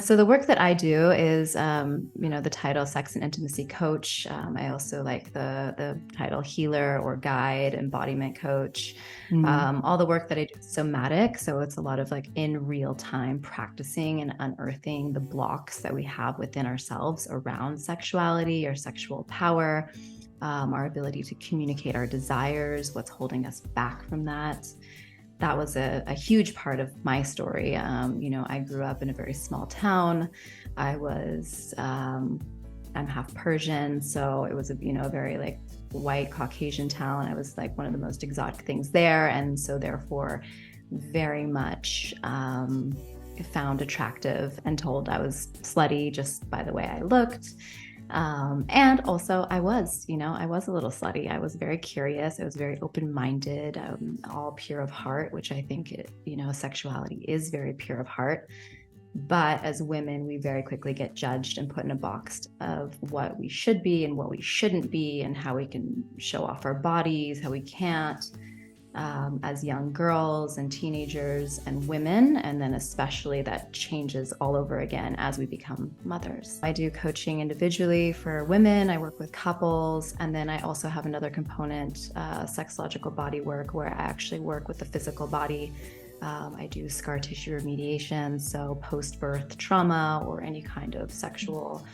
So the work that I do is, the title sex and intimacy coach. I also like the title healer or guide, embodiment coach. Mm. All the work that I do is somatic. So it's a lot of like in real time practicing and unearthing the blocks that we have within ourselves around sexuality or sexual power, our ability to communicate our desires, what's holding us back from that. That was a huge part of my story. I grew up in a very small town. I was, I'm half Persian, so it was a very like white Caucasian town. I was like one of the most exotic things there, and so therefore, very much found attractive and told I was slutty just by the way I looked. And also I was a little slutty. I was very curious. I was very open-minded, all pure of heart, which I think sexuality is very pure of heart. But as women, we very quickly get judged and put in a box of what we should be and what we shouldn't be, and how we can show off our bodies, how we can't, as young girls and teenagers and women. And then especially that changes all over again as we become mothers. I do coaching individually for women. I work with couples. And then I also have another component, sexological body work, where I actually work with the physical body. I do scar tissue remediation, so post-birth trauma or any kind of sexual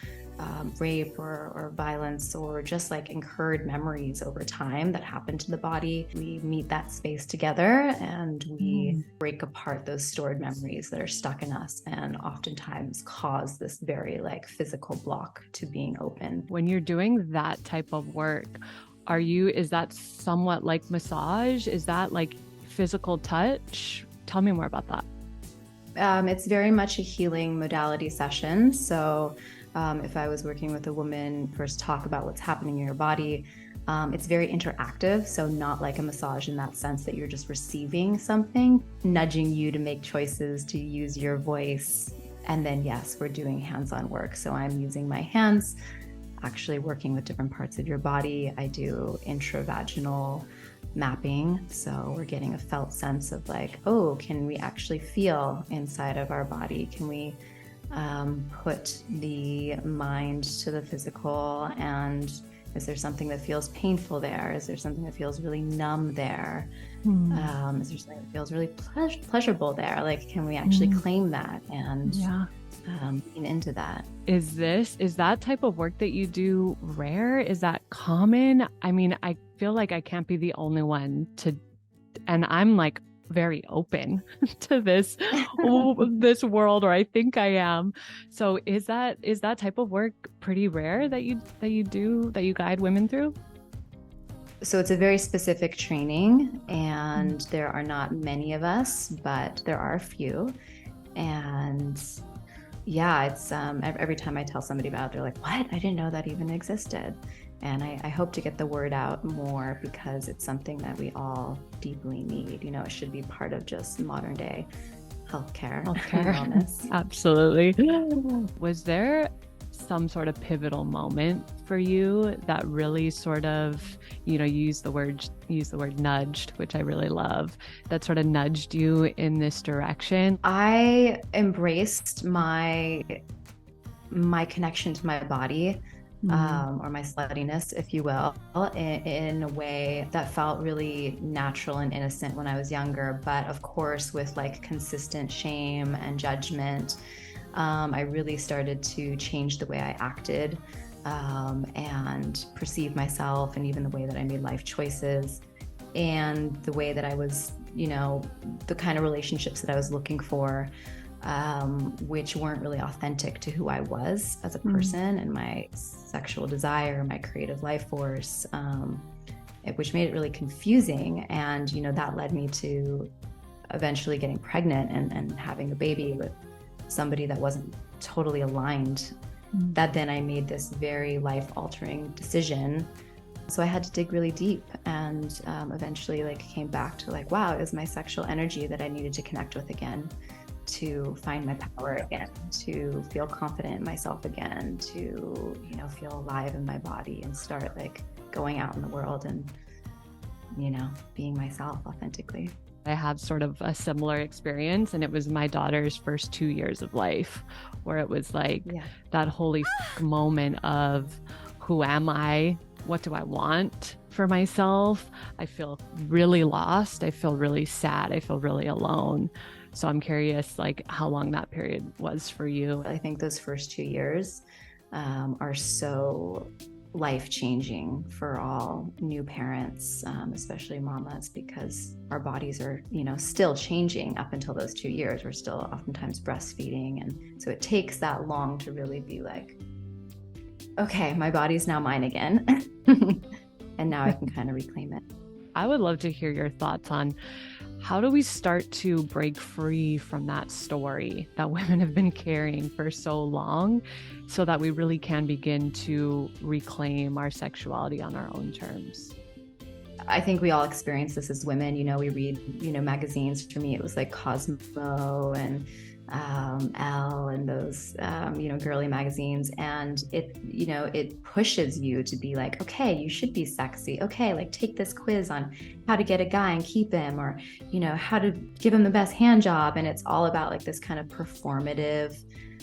rape or violence, or just like incurred memories over time that happen to the body. We meet that space together and we break apart those stored memories that are stuck in us and oftentimes cause this very like physical block to being open. When you're doing that type of work, is that somewhat like massage? Is that like physical touch? Tell me more about that. It's very much a healing modality session. So if I was working with a woman, first talk about what's happening in your body. It's very interactive, so not like a massage in that sense that you're just receiving something, nudging you to make choices, to use your voice. And then, yes, we're doing hands-on work. So I'm using my hands, actually working with different parts of your body. I do intravaginal mapping. So we're getting a felt sense of like, oh, can we actually feel inside of our body? Can we put the mind to the physical, and is there something that feels painful there? Is there something that feels really numb there? Is there something that feels really pleasurable there? Like, can we actually claim that and lean into that? Is that type of work that you do rare? Is that common? I mean, I feel like I can't be the only one and I'm like very open to this world, or I think I am. So is that type of work pretty rare that you guide women through? So it's a very specific training, and there are not many of us, but there are a few. And yeah, it's every time I tell somebody about it, they're like, what? I didn't know that even existed. And I hope to get the word out more, because it's something that we all deeply need. It should be part of just modern day healthcare. Wellness. Absolutely. Was there some sort of pivotal moment for you that really sort of, you use the word nudged, which I really love, that sort of nudged you in this direction? I embraced my connection to my body, or my sluttiness, if you will, in a way that felt really natural and innocent when I was younger. But of course, with like consistent shame and judgment, I really started to change the way I acted, and perceive myself, and even the way that I made life choices, and the way that I was, the kind of relationships that I was looking for, which weren't really authentic to who I was as a person and my sexual desire, my creative life force, which made it really confusing. And, that led me to eventually getting pregnant and having a baby with somebody that wasn't totally aligned. That then I made this very life-altering decision. So I had to dig really deep, and eventually came back to wow, it was my sexual energy that I needed to connect with again, to find my power again, to feel confident in myself again, to feel alive in my body and start going out in the world and being myself authentically. I have sort of a similar experience, and it was my daughter's first 2 years of life, where it was like that holy moment of, who am I? What do I want for myself? I feel really lost. I feel really sad. I feel really alone. So I'm curious, like, how long that period was for you. I think those first 2 years are so life-changing for all new parents, especially mamas, because our bodies are, still changing up until those 2 years. We're still oftentimes breastfeeding. And so it takes that long to really be like, okay, my body's now mine again. And now I can kind of reclaim it. I would love to hear your thoughts on, how do we start to break free from that story that women have been carrying for so long, so that we really can begin to reclaim our sexuality on our own terms? I think we all experience this as women. We read, magazines. For me, it was like Cosmo and Elle and those, girly magazines. And it pushes you to be like, okay, you should be sexy. Okay, like take this quiz on how to get a guy and keep him, or, how to give him the best hand job. And it's all about like this kind of performative,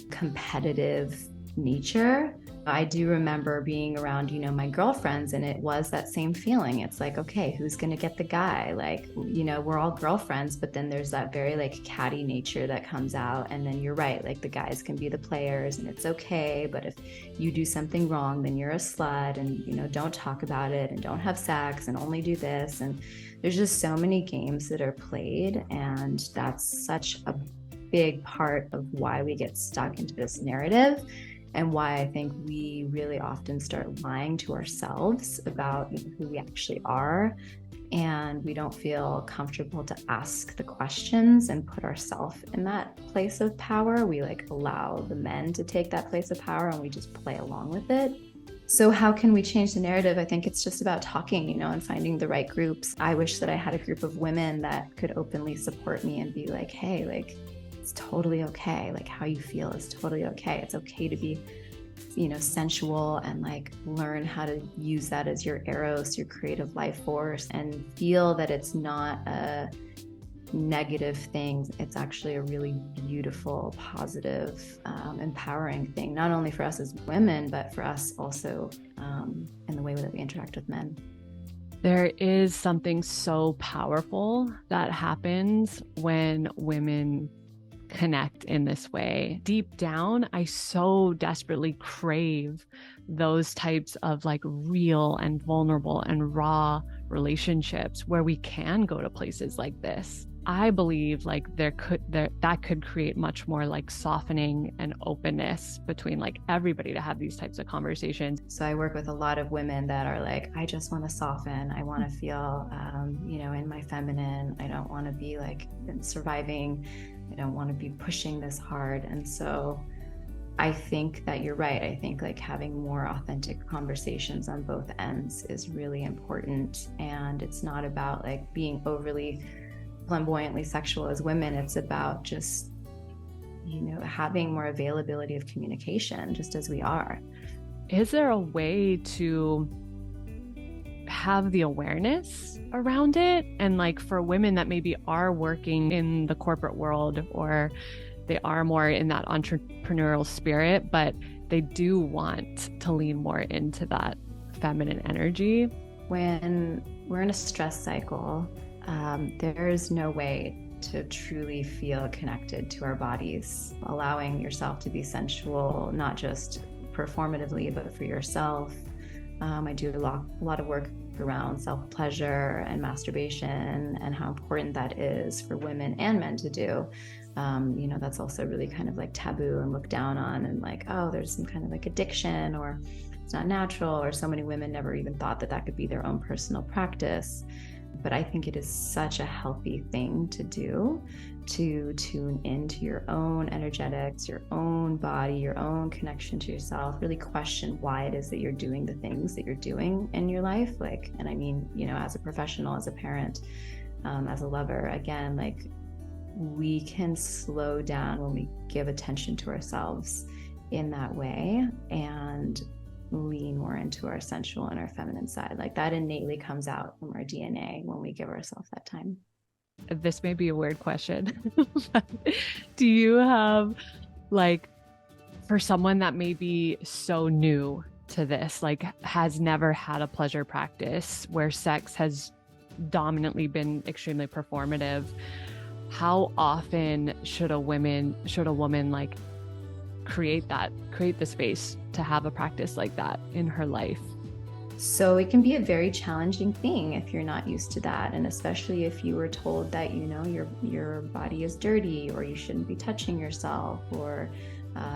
competitive nature. I do remember being around, my girlfriends, and it was that same feeling. It's like, okay, who's going to get the guy? Like, we're all girlfriends, but then there's that very like catty nature that comes out. And then you're right, like the guys can be the players and it's okay. But if you do something wrong, then you're a slut, and, don't talk about it, and don't have sex, and only do this. And there's just so many games that are played. And that's such a big part of why we get stuck into this narrative, and why I think we really often start lying to ourselves about who we actually are. And we don't feel comfortable to ask the questions and put ourselves in that place of power. We like allow the men to take that place of power, and we just play along with it. So how can we change the narrative? I think it's just about talking, and finding the right groups. I wish that I had a group of women that could openly support me and be like, hey, like, it's totally okay. Like, how you feel is totally okay. It's okay to be, sensual, and like learn how to use that as your eros, your creative life force, and feel that it's not a negative thing. It's actually a really beautiful, positive, empowering thing, not only for us as women, but for us also in the way that we interact with men. There is something so powerful that happens when women connect in this way. Deep down, I so desperately crave those types of like real and vulnerable and raw relationships where we can go to places like this. I believe like that could create much more like softening and openness between like everybody to have these types of conversations. So I work with a lot of women that are like, I just want to soften. I want to feel, in my feminine. I don't want to be like surviving. I don't want to be pushing this hard. And so I think that you're right. I think like having more authentic conversations on both ends is really important. And it's not about like being overly flamboyantly sexual as women. It's about just, having more availability of communication, just as we are. Is there a way to have the awareness around it? And like for women that maybe are working in the corporate world, or they are more in that entrepreneurial spirit, but they do want to lean more into that feminine energy. When we're in a stress cycle, there's no way to truly feel connected to our bodies. Allowing yourself to be sensual, not just performatively, but for yourself. I do a lot of work around self-pleasure and masturbation, and how important that is for women and men to do. That's also really kind of like taboo and looked down on, and like, oh, there's some kind of like addiction, or it's not natural, or so many women never even thought that could be their own personal practice. But I think it is such a healthy thing to do, to tune into your own energetics, your own body, your own connection to yourself, really question why it is that you're doing the things that you're doing in your life. Like, and I mean, as a professional, as a parent, as a lover, again, like we can slow down when we give attention to ourselves in that way, and lean more into our sensual and our feminine side. Like that innately comes out from our DNA when we give ourselves that time. This may be a weird question, but do you have like, for someone that may be so new to this, like has never had a pleasure practice where sex has dominantly been extremely performative, how often should a woman like create the space to have a practice like that in her life? So it can be a very challenging thing if you're not used to that. And especially if you were told that, your body is dirty, or you shouldn't be touching yourself, or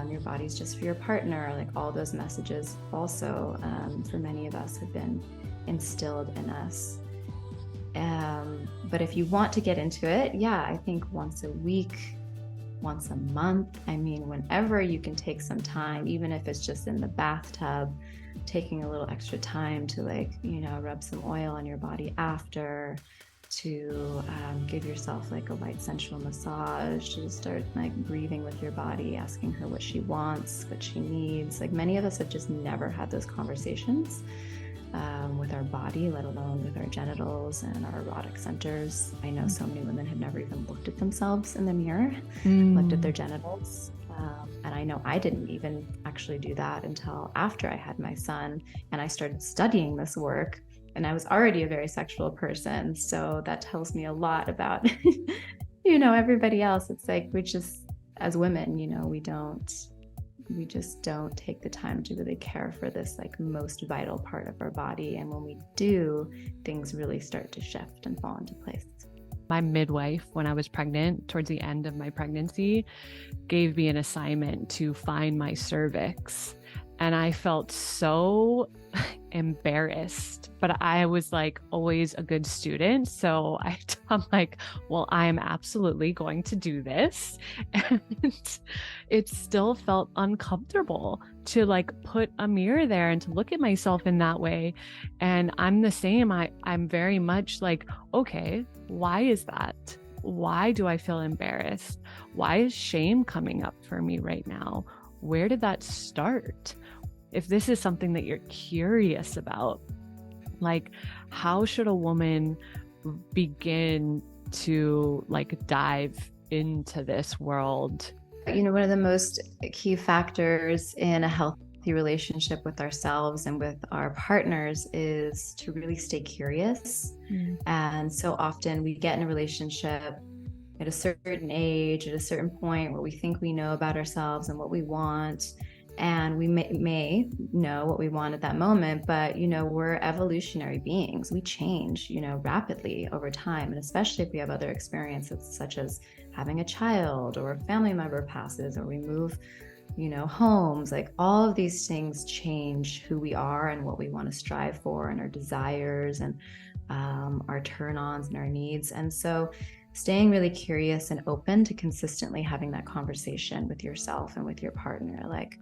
your body's just for your partner. Like all those messages also, for many of us, have been instilled in us. But if you want to get into it, yeah, I think once a week, once a month, I mean, whenever you can take some time, even if it's just in the bathtub, taking a little extra time to rub some oil on your body after, to give yourself like a light sensual massage, to just start like breathing with your body, asking her what she wants, what she needs. Like many of us have just never had those conversations with our body, let alone with our genitals and our erotic centers. I know so many women have never even looked at themselves in the mirror, looked at their genitals. And I know I didn't even actually do that until after I had my son, and I started studying this work, and I was already a very sexual person. So that tells me a lot about, everybody else. It's like, we just, as women, we just don't take the time to really care for this like most vital part of our body. And when we do, things really start to shift and fall into place. My midwife, when I was pregnant, towards the end of my pregnancy, gave me an assignment to find my cervix. And I felt so embarrassed, but I was like always a good student. So I'm like, well, I'm absolutely going to do this. And it still felt uncomfortable to like put a mirror there and to look at myself in that way. And I'm the same. I'm very much like, okay, why is that? Why do I feel embarrassed? Why is shame coming up for me right now? Where did that start? If this is something that you're curious about, like, how should a woman begin to like dive into this world? One of the most key factors in a healthy relationship with ourselves and with our partners is to really stay curious. And so often we get in a relationship at a certain age, at a certain point, where we think we know about ourselves and what we want. And we may know what we want at that moment, but, we're evolutionary beings. We change, rapidly over time. And especially if we have other experiences, such as having a child, or a family member passes, or we move, homes, like all of these things change who we are and what we want to strive for, and our desires, and our turn-ons and our needs. And so staying really curious and open to consistently having that conversation with yourself and with your partner, like,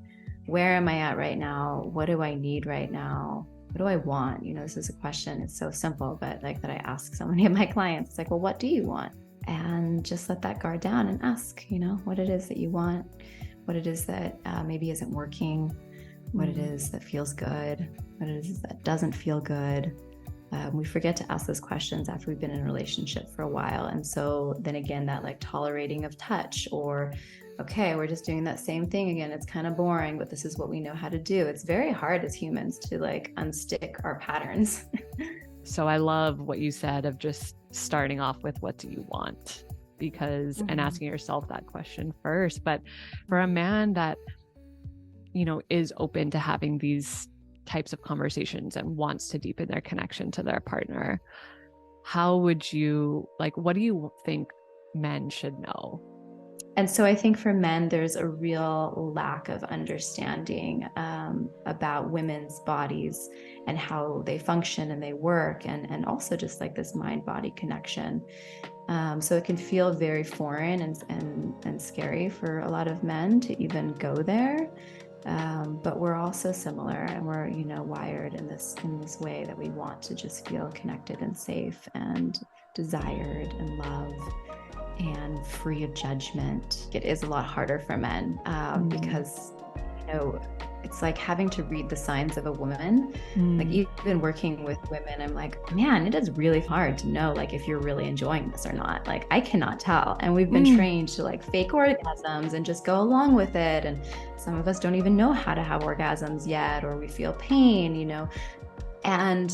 where am I at right now? What do I need right now? What do I want? This is a question. It's so simple, but like that I ask so many of my clients. It's like, well, what do you want? And just let that guard down and ask, what it is that you want, what it is that maybe isn't working, what it is that feels good, what it is that doesn't feel good. We forget to ask those questions after we've been in a relationship for a while. And so then again, that like tolerating of touch, or, okay, we're just doing that same thing again. It's kind of boring, but this is what we know how to do. It's very hard as humans to like unstick our patterns. So I love what you said of just starting off with, what do you want? Because, and asking yourself that question first. But for a man that, is open to having these types of conversations and wants to deepen their connection to their partner, how would you, like, what do you think men should know? And so I think for men, there's a real lack of understanding about women's bodies and how they function and they work, and also just like this mind-body connection. So it can feel very foreign and scary for a lot of men to even go there. But we're also similar, and we're, wired in this way that we want to just feel connected and safe and desired and loved and free of judgment. It is a lot harder for men because it's like having to read the signs of a woman. Like Mm. even working with women, I'm like, man, it is really hard to know like if you're really enjoying this or not. Like I cannot tell. And we've been Mm. trained to like fake orgasms and just go along with it. And some of us don't even know how to have orgasms yet, or we feel pain, And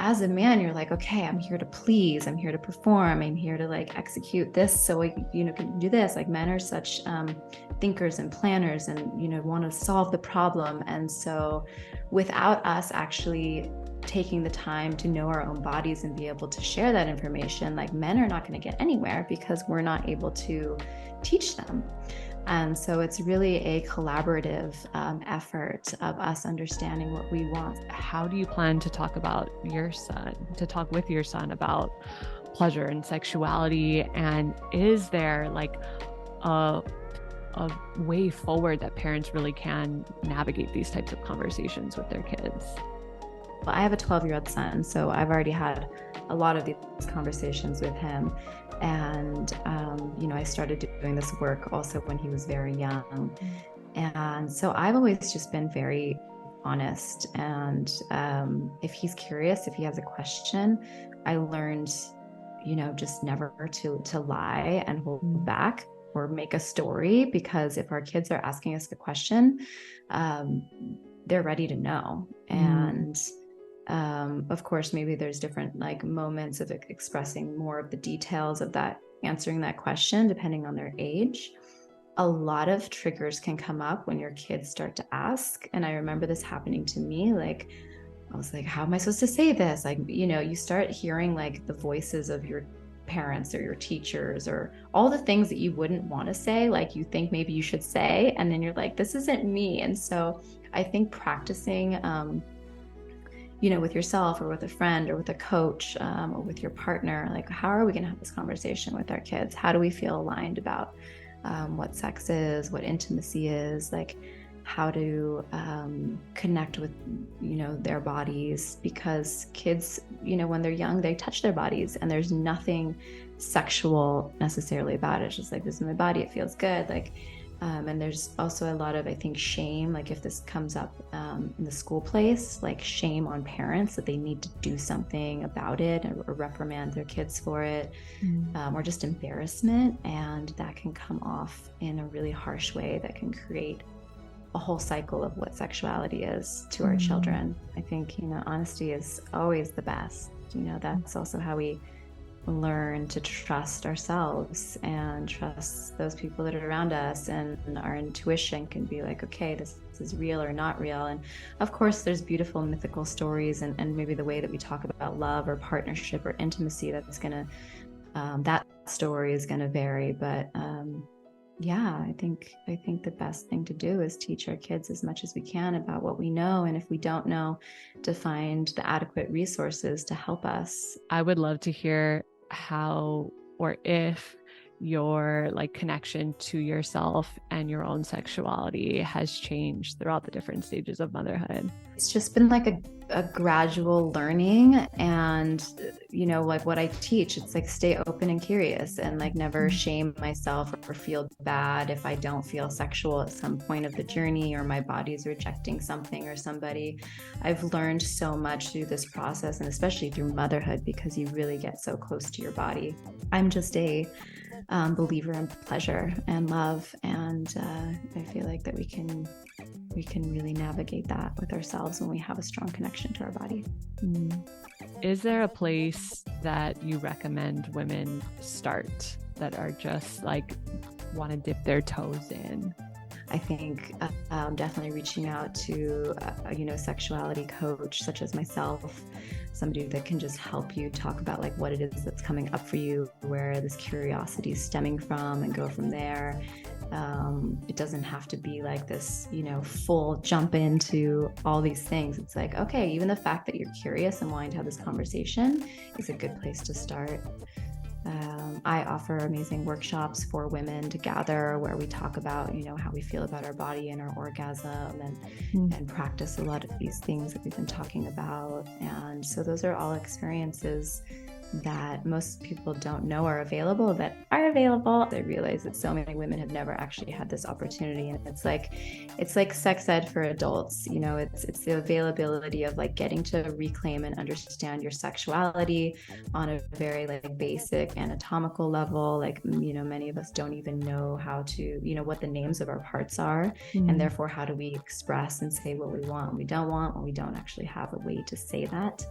as a man, you're like, okay, I'm here to please, I'm here to perform, I'm here to like execute this so I, can do this. Like men are such thinkers and planners and, want to solve the problem. And so without us actually taking the time to know our own bodies and be able to share that information, like men are not going to get anywhere because we're not able to teach them. And so it's really a collaborative effort of us understanding what we want. How do you plan to talk with your son about pleasure and sexuality? And is there like a way forward that parents really can navigate these types of conversations with their kids? Well, I have a 12-year-old son, so I've already had a lot of these conversations with him. And, I started doing this work also when he was very young. And so I've always just been very honest. And if he's curious, if he has a question, I learned, just never to lie and hold back or make a story, because if our kids are asking us a question, they're ready to know. And of course, maybe there's different like moments of expressing more of the details of that, answering that question, depending on their age. A lot of triggers can come up when your kids start to ask. And I remember this happening to me. Like, I was like, how am I supposed to say this? Like, you start hearing like the voices of your parents or your teachers or all the things that you wouldn't want to say, like you think maybe you should say. And then you're like, this isn't me. And so I think practicing, with yourself or with a friend or with a coach or with your partner, like how are we going to have this conversation with our kids? How do we feel aligned about what sex is, what intimacy is, like how to connect with, their bodies? Because kids, when they're young, they touch their bodies and there's nothing sexual necessarily about it. It's just like, this is my body, it feels good. Like, and there's also a lot of, I think, shame, like if this comes up in the school place, like shame on parents that they need to do something about it or reprimand their kids for it, or just embarrassment. And that can come off in a really harsh way that can create a whole cycle of what sexuality is to our children. I think, honesty is always the best. That's also how we learn to trust ourselves and trust those people that are around us, and our intuition can be like, okay, this is real or not real. And of course there's beautiful mythical stories and maybe the way that we talk about love or partnership or intimacy, that's gonna that story is gonna vary. But I think the best thing to do is teach our kids as much as we can about what we know, and if we don't know, to find the adequate resources to help us. I would love to hear how or if your like connection to yourself and your own sexuality has changed throughout the different stages of motherhood. It's just been like a gradual learning, and like what I teach, it's like stay open and curious, and like never shame myself or feel bad if I don't feel sexual at some point of the journey, or my body's rejecting something or somebody. I've learned so much through this process, and especially through motherhood, because you really get so close to your body. I'm just a believer in pleasure and love, and I feel like that we can really navigate that with ourselves when we have a strong connection to our body. Is there a place that you recommend women start that are just like want to dip their toes in? I think definitely reaching out to a sexuality coach such as myself, somebody that can just help you talk about like what it is that's coming up for you, where this curiosity is stemming from, and go from there. It doesn't have to be like this, full jump into all these things. It's like, okay, even the fact that you're curious and wanting to have this conversation is a good place to start. I offer amazing workshops for women to gather, where we talk about, how we feel about our body and our orgasm, and practice a lot of these things that we've been talking about. And so those are all experiences that most people don't know are available, that are available. I realize that so many women have never actually had this opportunity, and it's like sex ed for adults. You know, it's the availability of like getting to reclaim and understand your sexuality on a very like basic anatomical level. Like, you know, many of us don't even know how to, you know, what the names of our parts are, and therefore how do we express and say what we want, we don't want, when we don't actually have a way to say that.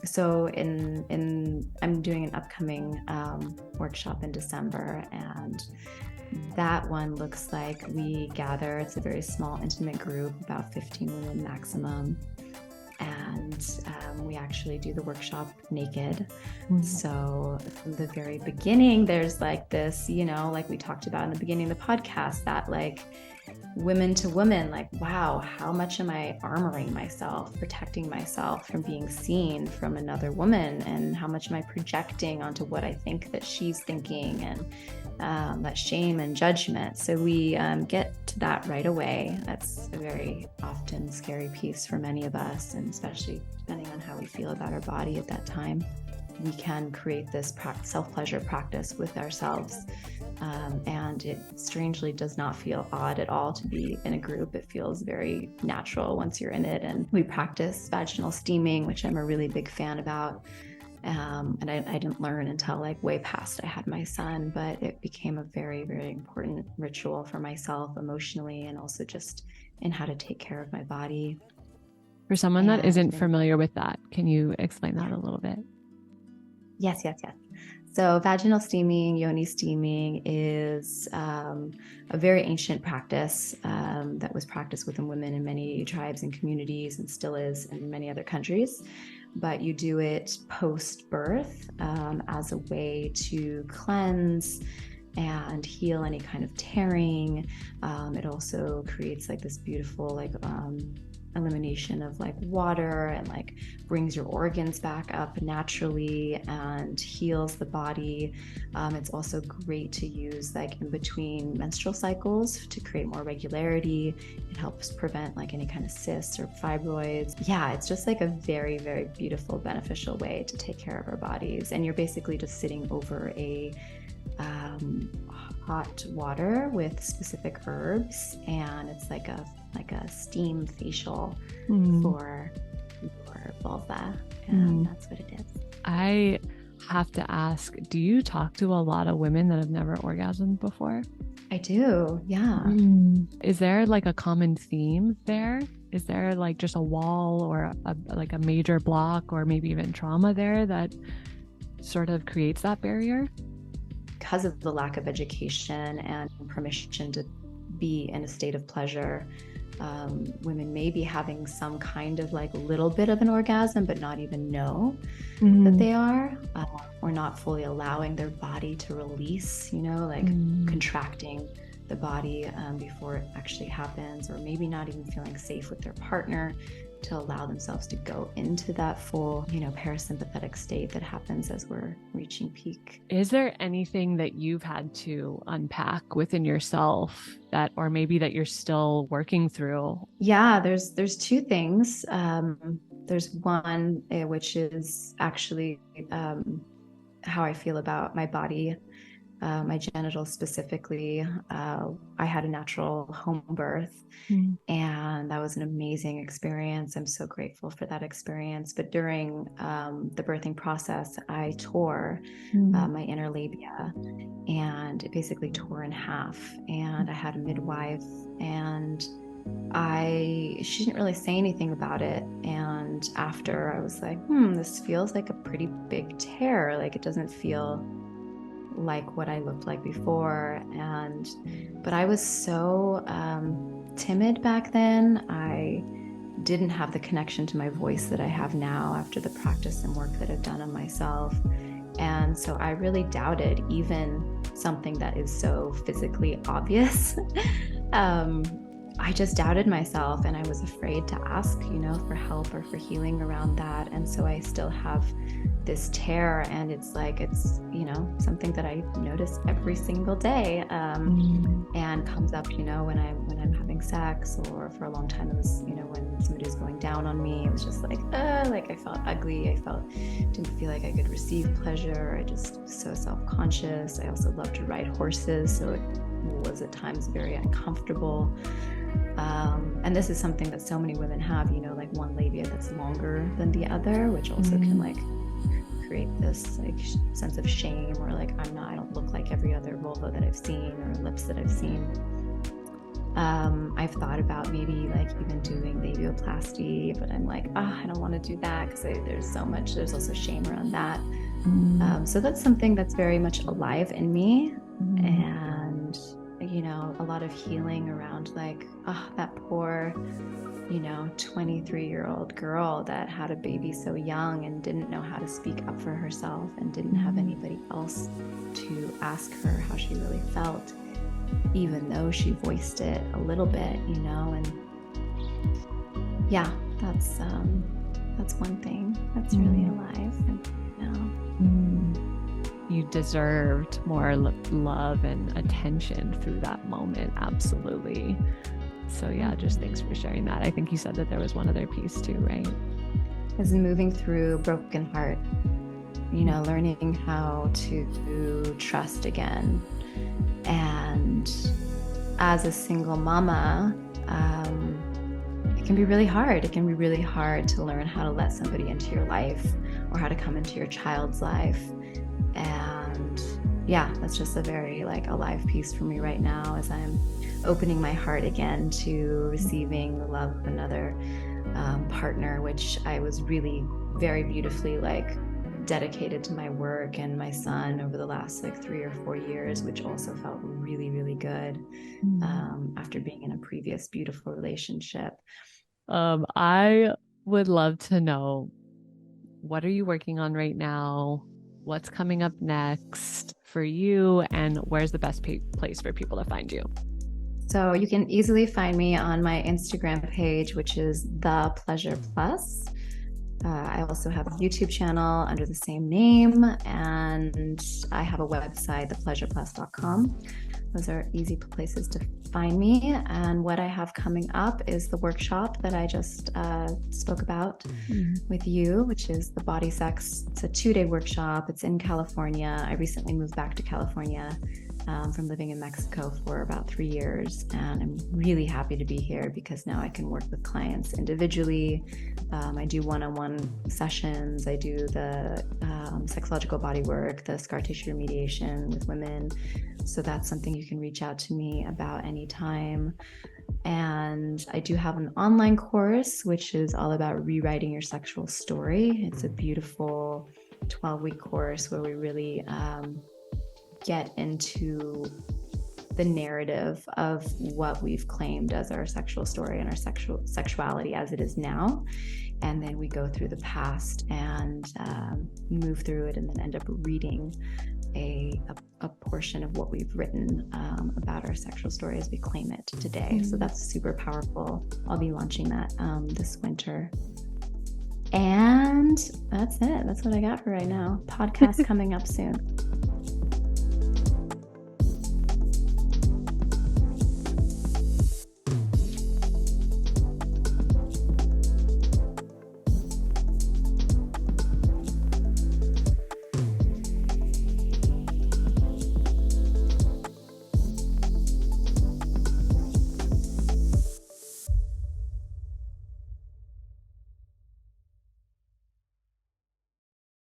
So I'm doing an upcoming workshop in December, and that one looks like we gather, it's a very small, intimate group, about 15 women maximum. And we actually do the workshop naked. So from the very beginning, there's like this, you know, like we talked about in the beginning of the podcast, that like women to women, like, wow, how much am I armoring myself, protecting myself from being seen from another woman, and how much am I projecting onto what I think that she's thinking, and that shame and judgment. So we get to that right away. That's a very often scary piece for many of us, and especially depending on how we feel about our body at that time. We can create this self-pleasure practice with ourselves. And it strangely does not feel odd at all to be in a group. It feels very natural once you're in it. And we practice vaginal steaming, which I'm a really big fan about. And I didn't learn until like way past I had my son, but it became a very, very important ritual for myself emotionally, and also just in how to take care of my body. For someone that isn't familiar with that, can you explain that a little bit? Yes. So vaginal steaming, yoni steaming is a very ancient practice that was practiced within women in many tribes and communities, and still is in many other countries. But you do it post-birth as a way to cleanse and heal any kind of tearing. It also creates like this beautiful like elimination of like water, and like brings your organs back up naturally and heals the body. It's also great to use like in between menstrual cycles to create more regularity. It helps prevent like any kind of cysts or fibroids. Yeah, it's just like a very, very beautiful, beneficial way to take care of our bodies. And you're basically just sitting over a hot water with specific herbs, and it's like a steam facial for your vulva, and that's what it is. I have to ask, do you talk to a lot of women that have never orgasmed before? I do, yeah. Is there like a common theme there? Is there like just a wall or like a major block, or maybe even trauma there that sort of creates that barrier? Because of the lack of education and permission to be in a state of pleasure, women may be having some kind of like little bit of an orgasm, but not even know that they are, or not fully allowing their body to release, you know, like contracting the body before it actually happens, or maybe not even feeling safe with their partner to allow themselves to go into that full, you know, parasympathetic state that happens as we're reaching peak. Is there anything that you've had to unpack within yourself that, or maybe that you're still working through? Yeah, there's two things. There's one which is actually how I feel about my body, my genitals specifically. I had a natural home birth, and that was an amazing experience. I'm so grateful for that experience. But during the birthing process, I tore my inner labia, and it basically tore in half. And I had a midwife, and she didn't really say anything about it. And after, I was like, this feels like a pretty big tear. Like, it doesn't feel like what I looked like before. But I was so timid back then. I didn't have the connection to my voice that I have now after the practice and work that I've done on myself. And so I really doubted even something that is so physically obvious. I just doubted myself, and I was afraid to ask, you know, for help or for healing around that. And so I still have this tear, and it's, you know, something that I notice every single day, and comes up, you know, when I'm having sex, or for a long time it was, you know, when somebody was going down on me, it was just like I felt ugly. Didn't feel like I could receive pleasure. I just was so self-conscious. I also loved to ride horses, so it was at times very uncomfortable. And this is something that so many women have, you know, like one labia that's longer than the other, which also can like create this like sense of shame, or like I don't look like every other vulva that I've seen or lips that I've seen. I've thought about maybe like even doing labioplasty, but I'm like, I don't want to do that because there's also shame around that. So that's something that's very much alive in me. And, you know, a lot of healing around like, that poor, you know, 23-year-old girl that had a baby so young and didn't know how to speak up for herself and didn't have anybody else to ask her how she really felt, even though she voiced it a little bit, you know. And yeah, that's one thing that's really alive, and, you know. You deserved more love and attention through that moment. Absolutely. So yeah, just thanks for sharing that. I think you said that there was one other piece too, right? Is moving through broken heart, you know, learning how to trust again. And as a single mama, it can be really hard. It can be really hard to learn how to let somebody into your life, or how to come into your child's life. And yeah, that's just a very like alive piece for me right now, as I'm opening my heart again to receiving the love of another partner, which I was really very beautifully like dedicated to my work and my son over the last like 3 or 4 years, which also felt really, really good after being in a previous beautiful relationship. I would love to know, what are you working on right now? What's coming up next for you? And where's the best place for people to find you? So you can easily find me on my Instagram page, which is The Pleasure Plus. I also have a YouTube channel under the same name, and I have a website, thepleasureplus.com. Those are easy places to find me. And what I have coming up is the workshop that I just spoke about with you, which is the Body Sex. It's a 2-day workshop. It's in California. I recently moved back to California from living in Mexico for about 3 years. And I'm really happy to be here because now I can work with clients individually. I do one-on-one sessions. I do the sexological body work, the scar tissue remediation with women. So that's something you can reach out to me about anytime. And I do have an online course, which is all about rewriting your sexual story. It's a beautiful 12-week course where we really get into the narrative of what we've claimed as our sexual story and our sexuality as it is now. And then we go through the past and move through it, and then end up reading a portion of what we've written about our sexual story as we claim it today. So that's super powerful. I'll be launching that this winter. And that's it. That's what I got for right now. Podcast coming up soon.